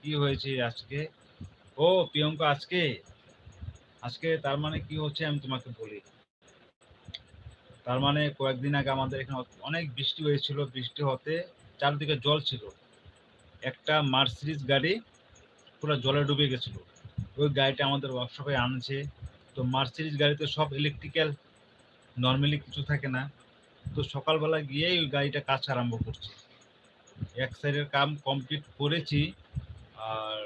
কি হয়েছে আজকে? ও প্রিয়ঙ্কা, আজকে আজকে তার মানে কি হচ্ছে আমি তোমাকে বলি। তার মানে কয়েকদিন আগে আমাদের এখানে অনেক বৃষ্টি হয়েছিল। বৃষ্টি হতে চারদিকে জল ছিল। একটা মার্সিডিজ গাড়ি পুরো জলে ডুবে গেছিল। ওই গাড়িটা আমাদের ওয়ার্কশপে আনছে। তো মার্সিডিজ গাড়িতে সব ইলেকট্রিক্যাল, নরমালি কিছু থাকে না। তো সকালবেলা গিয়েই ওই গাড়িটা কাজ আরম্ভ করছি। এক সাইডের কাম কমপ্লিট করেছি। আর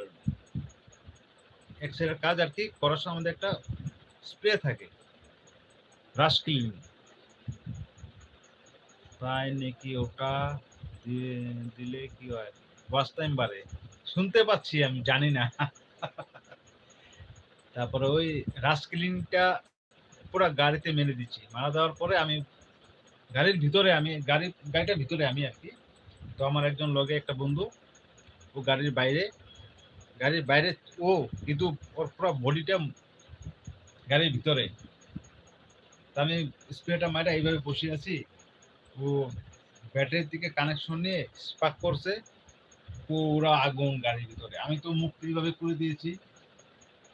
এক সাইডের কাজ আর কি করার সময় আমাদের একটা স্প্রে থাকে, রাশ ক্লিন। তাই নাকি ওটা দিলে কি হয়? ওয়াচ টাইম বাড়ে। শুনতে পাচ্ছি, আমি জানি না। তারপরে ওই রাশ ক্লিনটা পুরা গাড়িতে মেরে দিচ্ছি। মারা দেওয়ার পরে আমি গাড়ির ভিতরে, আমি গাড়িটার ভিতরে আমি আর কি। তো আমার একজন লগে একটা বন্ধু, ও গাড়ির বাইরে ও, কিন্তু ওর পুরো বডিটা গাড়ির ভিতরে। তা আমি স্প্রেটা মাইরা এইভাবে বসে আছি। ও ব্যাটারির দিকে কানেকশন নিয়ে স্পার্ক করছে, পুরা আগুন গাড়ির ভিতরে। আমি তো মুখটা এইভাবে করে দিয়েছি,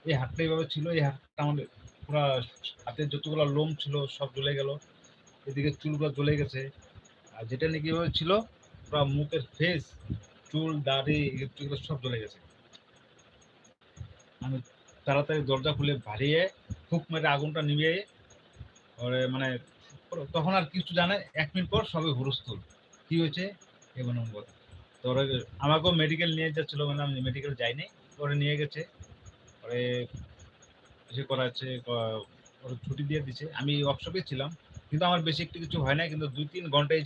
এই হাতটা এইভাবে ছিল, এই হাতটা আমাদের পুরা হাতের যতগুলো লোম ছিল সব জ্বলে গেল। এদিকে চুলগুলো জ্বলে গেছে। আর যেটা নাকি এভাবে ছিল, পুরা মুখের ফেস, চুল দাড়ি এগুলো সব জ্বলে গেছে। আমি তাড়াতাড়ি দরজা খুলে বাড়িয়ে ফুক মেরে আগুনটা নিভিয়ে ওরে মানে তখন আর কিছু জানে। 1 মিনিট পর সবে হুলস্থুল কি হয়েছে এবং কথা। তো ওরা আমাকেও মেডিকেল নিয়ে যাচ্ছিল, মানে আমি মেডিকেল যাইনি। ওরে নিয়ে গেছে, ওরে এসে করাচ্ছে, ওর ছুটি দিয়ে দিছে। আমি ওয়ার্কশপে ছিলাম, কিন্তু আমার বেশি একটু কিছু হয় না, কিন্তু 2-3 ঘন্টা এই